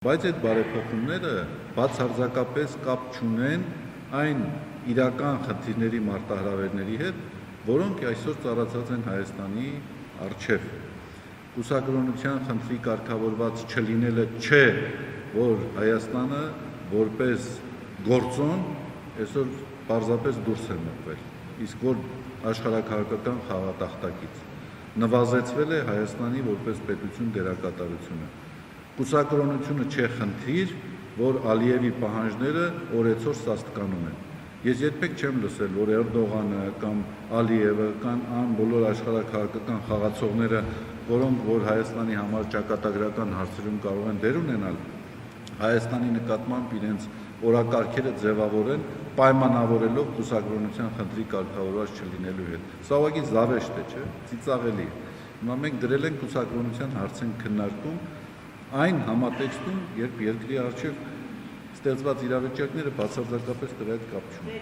Բայց այդ բարեփոխումները բացարձակապես կապ չունեն այն իրական խնդիրների մարտահրավերների հետ, որոնք այսօր ծառացած են Հայաստանի առջև։ Կուսակրոնության խնդրի կարգավորված չլինելը չէ, որ Հայաստանը որպես գործոն այսօր պարզապես դուրս է մղվել, իսկ որ աշխարհաքաղաքական խաղատախտակից նվազեցվել է Հայաստանի որպես պետություն դերակատարությունը։ Կուսակրոնությունը չէ խնդիր, որ Ալիևի պահանջները օրեցօր սաստկանում են։ Ես երբեք չեմ լսել, որ Էրդողանը կամ Ալիևը կամ բոլոր աշխարհաքաղաքական խաղացողները, որոնք որ Հայաստանի համար ճակատագրական հարցերում կարող են դեր ունենալ, Հայաստանի նկատմամբ իրենց օրակարգերը ձևավորեն, պայմանավորելով կուսակրոնության խնդրի կարգավորված չլինելու հետ։ Սա ուղղակի զավեշտ է, չէ՞, ծիծաղելի է։ Հիմա մենք դրել ենք կուսակրոնության հարցին քննարկում այն համատեքստում, երբ երկրի առջև ստեղծված իրավիճակները բացարձակապես դրա հետ կապ չունեն։